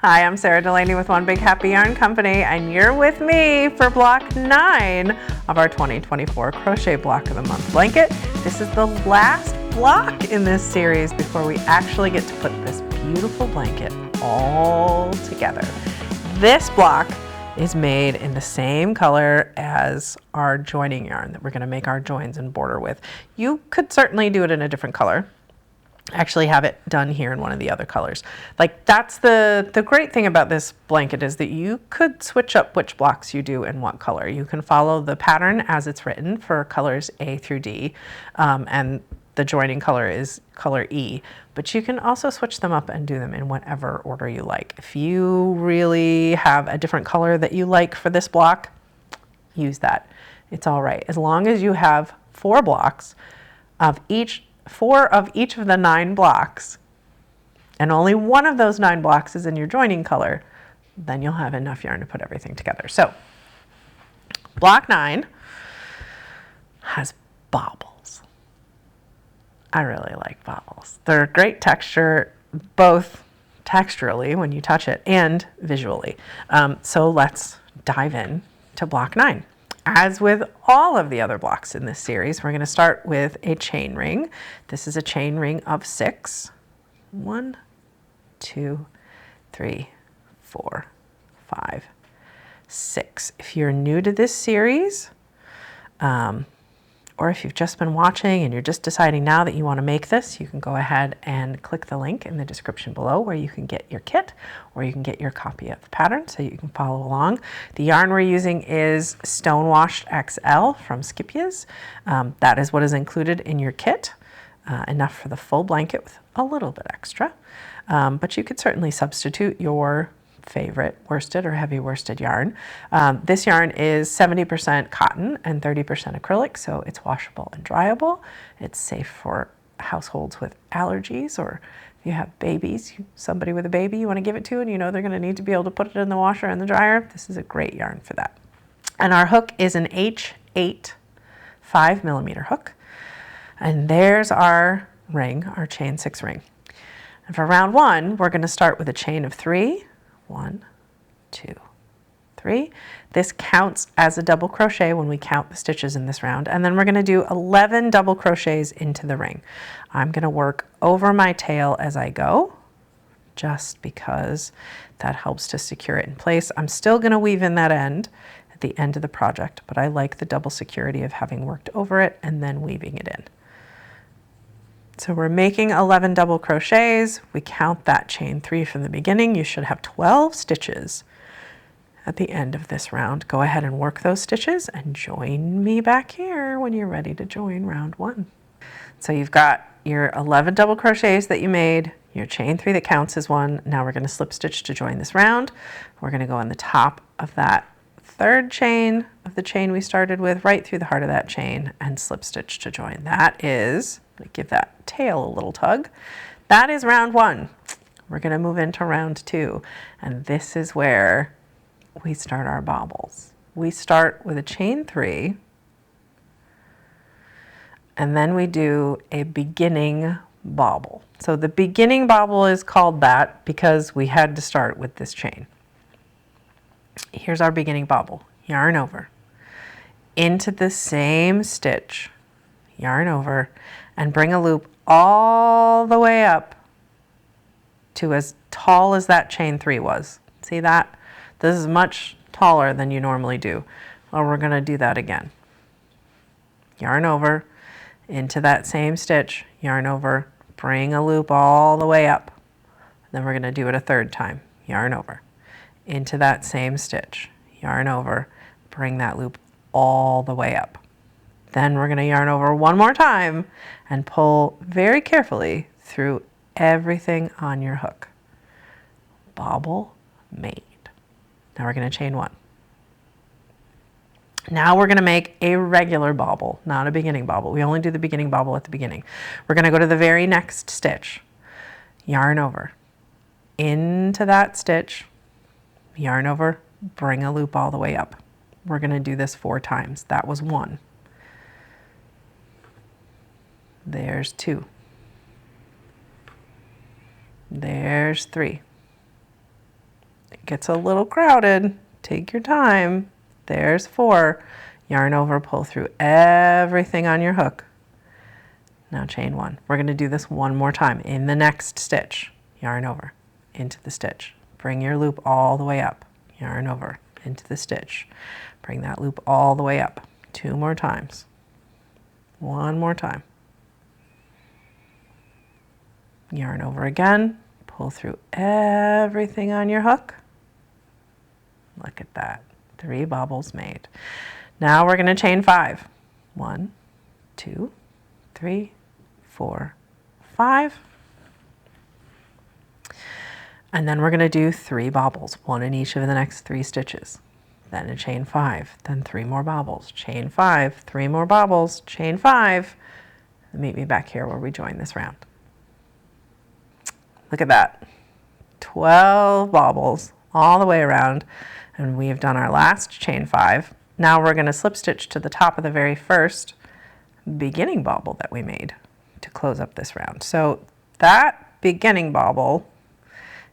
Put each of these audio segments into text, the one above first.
Hi, I'm Sara Delaney with One Big Happy Yarn Company, and you're with me for block 9 of our 2024 Crochet Block of the Month blanket. This is the last block in this series before we actually get to put this beautiful blanket all together. This block is made in the same color as our joining yarn that we're going to make our joins and border with. You could certainly do it in a different color. Actually have it done here in one of the other colors. Like, that's the great thing about this blanket, is that you could switch up which blocks you do in what color. You can follow the pattern as it's written for colors A through D, and the joining color is color E, but you can also switch them up and do them in whatever order you like. If you really have a different color that you like for this block, use that. It's all right. As long as you have 4 blocks of each 4 of each of the 9 blocks, and only one of those 9 blocks is in your joining color, then you'll have enough yarn to put everything together. So block 9 has baubles. I really like baubles. They're great texture, both texturally when you touch it and visually. So let's dive in to block 9. As with all of the other blocks in this series, we're going to start with a chain ring. This is a chain ring of 6. 1, 2, 3, 4, 5, 6. If you're new to this series, or if you've just been watching and you're just deciding now that you want to make this, you can go ahead and click the link in the description below where you can get your kit, or you can get your copy of the pattern so you can follow along. The yarn we're using is Stonewashed XL from Skipja's. That is what is included in your kit, enough for the full blanket with a little bit extra. But you could certainly substitute your favorite worsted or heavy worsted yarn. This yarn is 70% cotton and 30% acrylic, so it's washable and dryable. It's safe for households with allergies, or if you have babies, somebody with a baby you want to give it to and you know they're going to need to be able to put it in the washer and the dryer. This is a great yarn for that. And our hook is an H8 5mm hook. And there's our ring, our chain 6 ring. And for round 1, we're going to start with a chain of 3. 1, 2, 3. This counts as a double crochet when we count the stitches in this round. And then we're going to do 11 double crochets into the ring. I'm going to work over my tail as I go, just because that helps to secure it in place. I'm still going to weave in that end at the end of the project, but I like the double security of having worked over it and then weaving it in. So we're making 11 double crochets. We count that chain 3 from the beginning. You should have 12 stitches at the end of this round. Go ahead and work those stitches and join me back here when you're ready to join round 1. So you've got your 11 double crochets that you made, your chain 3 that counts as 1. Now we're going to slip stitch to join this round. We're going to go on the top of that 3rd chain of the chain we started with, right through the heart of that chain, and slip stitch to join. That is, give that tail a little tug. That is round 1. We're going to move into round 2, and this is where we start our baubles. We start with a chain 3, and then we do a beginning bauble. So the beginning bauble is called that because we had to start with this chain. Here's our beginning bauble. Yarn over into the same stitch, yarn over, and bring a loop all the way up to as tall as that chain 3 was. See that? This is much taller than you normally do. Well, we're going to do that again. Yarn over into that same stitch, yarn over, bring a loop all the way up. Then we're going to do it a 3rd time. Yarn over into that same stitch, yarn over, bring that loop all the way up. Then we're going to yarn over one more time and pull very carefully through everything on your hook. Bauble made. Now we're going to chain 1. Now we're going to make a regular bauble, not a beginning bauble. We only do the beginning bauble at the beginning. We're going to go to the very next stitch, yarn over, into that stitch, yarn over, bring a loop all the way up. We're going to do this 4 times. That was 1. There's 2. There's 3. gets a little crowded. Take your time. There's 4. Yarn over, pull through everything on your hook. Now chain 1. We're going to do this one more time in the next stitch. Yarn over, into the stitch. Bring your loop all the way up. Yarn over, into the stitch. Bring that loop all the way up. 2 more times. 1 more time. Yarn over again. Pull through everything on your hook. Look at that. 3 bobbles made. Now we're going to chain 5. 1, 2, 3, 4, 5. And then we're going to do 3 bobbles, 1 in each of the next 3 stitches. Then a chain 5, then 3 more bobbles, chain 5, 3 more bobbles, chain 5. And meet me back here where we join this round. Look at that. 12 bobbles all the way around, and we have done our last chain 5. Now we're going to slip stitch to the top of the very first beginning bobble that we made to close up this round. So that beginning bobble,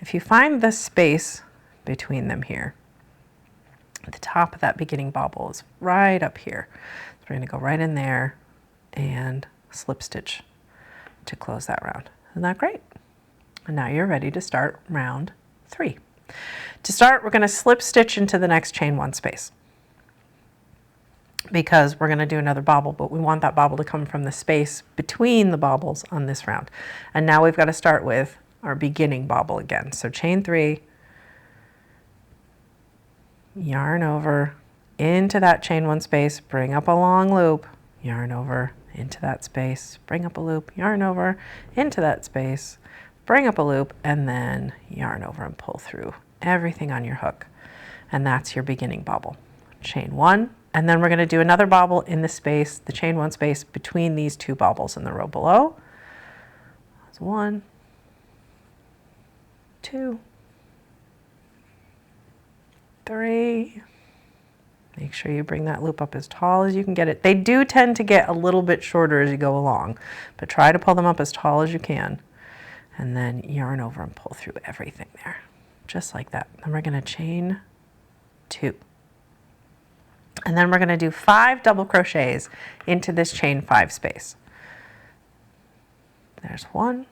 if you find the space between them here, the top of that beginning bobble is right up here. So we're going to go right in there and slip stitch to close that round. Isn't that great? And now you're ready to start round 3. To start, we're going to slip stitch into the next chain 1 space, because we're going to do another bobble, but we want that bobble to come from the space between the bobbles on this round. And now we've got to start with our beginning bobble again. So chain 3, yarn over into that chain 1 space, bring up a long loop, yarn over into that space, bring up a loop, yarn over into that space, bring up a loop, and then yarn over and pull through everything on your hook. And that's your beginning bobble. Chain 1, and then we're going to do another bobble in the space, the chain 1 space between these 2 bobbles in the row below. That's 1, 2, 3. Make sure you bring that loop up as tall as you can get it. They do tend to get a little bit shorter as you go along, but try to pull them up as tall as you can. And then yarn over and pull through everything there, just like that. Then we're going to chain 2. And then we're going to do 5 double crochets into this chain 5 space. There's 1,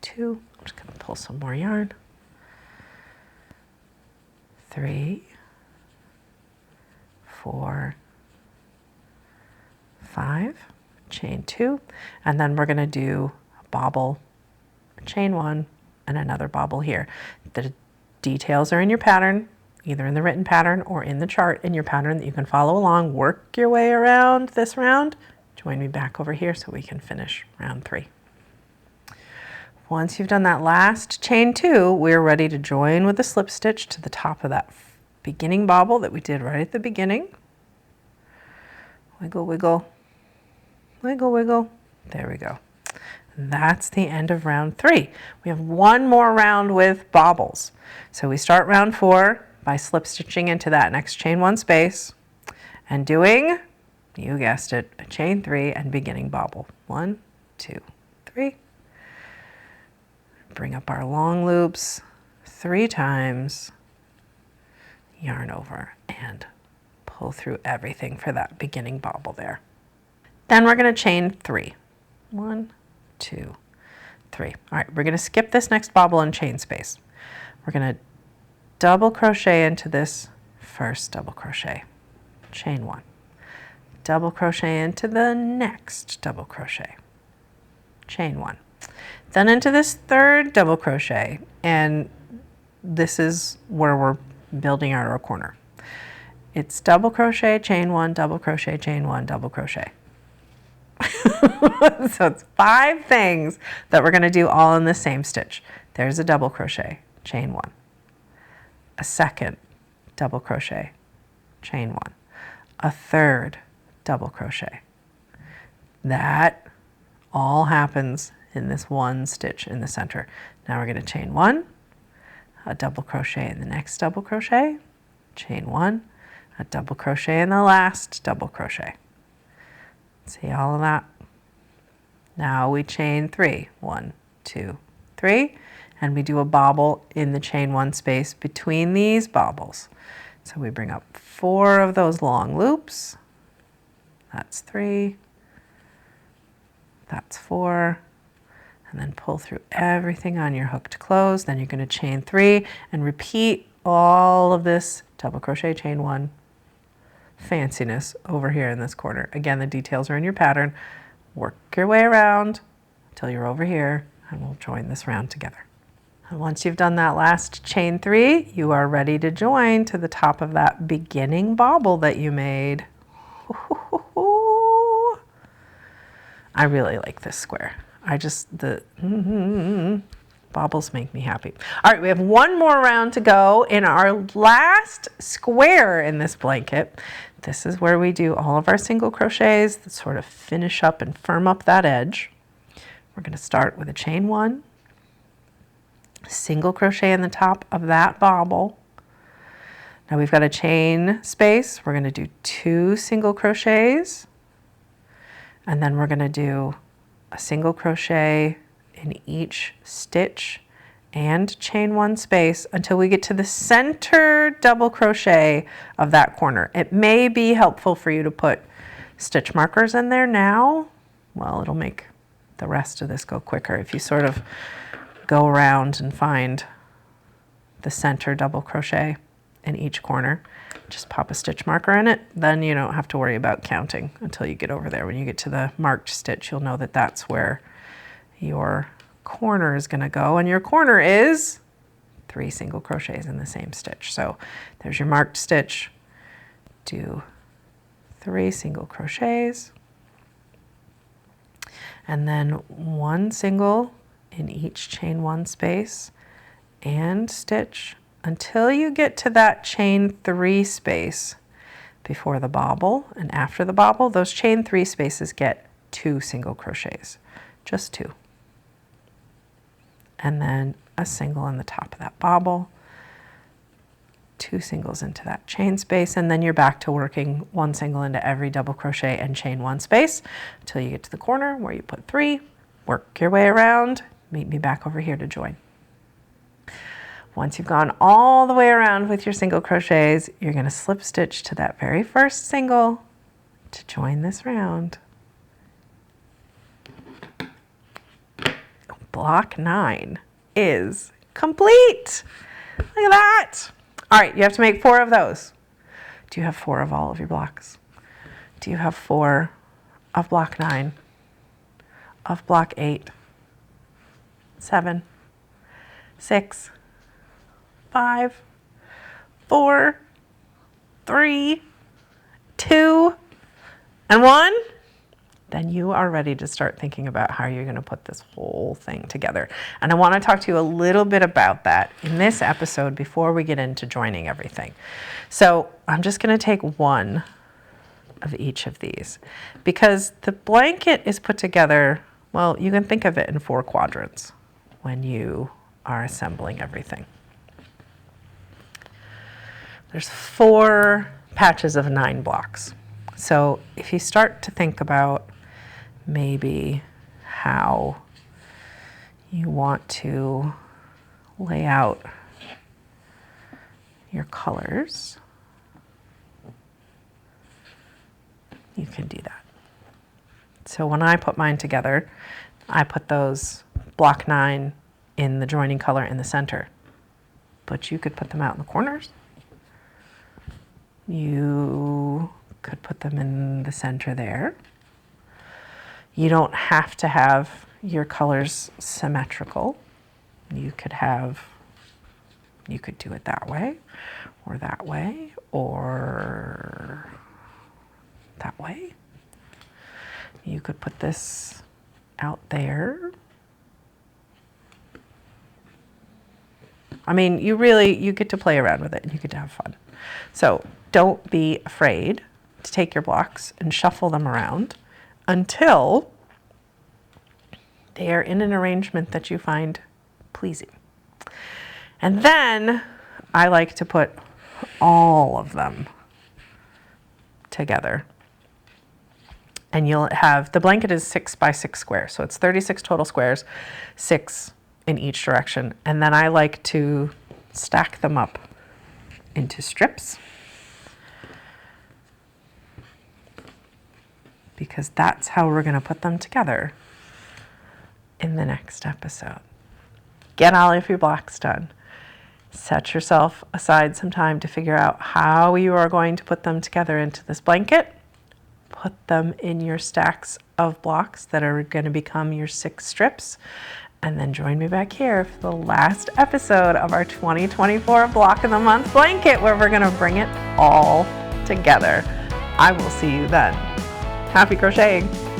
2, I'm just going to pull some more yarn, 3, 4, 5, chain 2, and then we're going to do a bobble, chain 1, and another bobble here. The details are in your pattern, either in the written pattern or in the chart in your pattern that you can follow along. Work your way around this round. Join me back over here so we can finish round 3. Once you've done that last chain 2, we're ready to join with the slip stitch to the top of that beginning bobble that we did right at the beginning. Wiggle, wiggle, wiggle, wiggle. There we go. That's the end of round 3. We have one more round with bobbles. So we start round 4 by slip stitching into that next chain 1 space and doing, you guessed it, a chain 3 and beginning bobble. 1, 2, 3. Bring up our long loops 3 times, yarn over and pull through everything for that beginning bobble there. Then we're going to chain 3. 1, 2, 3. All right, we're going to skip this next bobble and chain space. We're going to double crochet into this first double crochet, chain 1. Double crochet into the next double crochet, chain 1. Then into this third double crochet, and this is where we're building out our corner. It's double crochet, chain 1, double crochet, chain 1, double crochet. So it's 5 things that we're going to do all in the same stitch. There's a double crochet, chain 1. A second double crochet, chain 1. A third double crochet. That all happens in this one stitch in the center. Now we're going to chain 1, a double crochet in the next double crochet, chain 1, a double crochet in the last double crochet. See all of that? Now we chain 3, 1, 2, 3, and we do a bobble in the chain 1 space between these bobbles. So we bring up 4 of those long loops. That's 3. That's 4. And then pull through everything on your hook to close. Then you're going to chain 3 and repeat all of this double crochet, chain 1 fanciness over here in this corner. Again, the details are in your pattern. Work your way around until you're over here, and we'll join this round together. And once you've done that last chain 3, you are ready to join to the top of that beginning bobble that you made. I really like this square. Bobbles make me happy. All right, we have one more round to go in our last square in this blanket. This is where we do all of our single crochets that sort of finish up and firm up that edge. We're going to start with a chain 1, single crochet in the top of that bobble. Now we've got a chain space. We're going to do 2 single crochets, and then we're going to do a single crochet in each stitch and chain 1 space until we get to the center double crochet of that corner. It may be helpful for you to put stitch markers in there now. Well, it'll make the rest of this go quicker if you sort of go around and find the center double crochet in each corner. Just pop a stitch marker in it, then you don't have to worry about counting until you get over there. When you get to the marked stitch, you'll know that that's where your corner is going to go, and your corner is 3 single crochets in the same stitch. So there's your marked stitch. Do 3 single crochets, and then 1 single in each chain 1 space and stitch until you get to that chain 3 space before the bobble. And after the bobble, those chain 3 spaces get 2 single crochets, just 2. And then a single in the top of that bobble, 2 singles into that chain space, and then you're back to working 1 single into every double crochet and chain 1 space until you get to the corner where you put 3, work your way around, meet me back over here to join. Once you've gone all the way around with your single crochets, you're going to slip stitch to that very first single to join this round. Block 9 is complete. Look at that. All right, you have to make 4 of those. Do you have 4 of all of your blocks? Do you have 4 of block 9, of block 8, 7, 6, 5, 4, 3, 2, and 1? Then you are ready to start thinking about how you're going to put this whole thing together. And I want to talk to you a little bit about that in this episode before we get into joining everything. So I'm just going to take 1 of each of these because the blanket is put together, well, you can think of it in 4 quadrants when you are assembling everything. There's 4 patches of 9 blocks. So if you start to think about maybe how you want to lay out your colors, you can do that. So when I put mine together, I put those block 9 in the joining color in the center, but you could put them out in the corners. You could put them in the center there. You don't have to have your colors symmetrical. You could do it that way, or that way, or that way. You could put this out there. I mean, you get to play around with it and you get to have fun. So don't be afraid to take your blocks and shuffle them around until they are in an arrangement that you find pleasing. And then I like to put all of them together. And you'll have, the blanket is 6 by 6 squares, so it's 36 total squares, 6 in each direction. And then I like to stack them up into strips, because that's how we're going to put them together in the next episode. Get all of your blocks done. Set yourself aside some time to figure out how you are going to put them together into this blanket. Put them in your stacks of blocks that are going to become your 6 strips. And then join me back here for the last episode of our 2024 Block of the Month blanket, where we're going to bring it all together. I will see you then. Happy crocheting!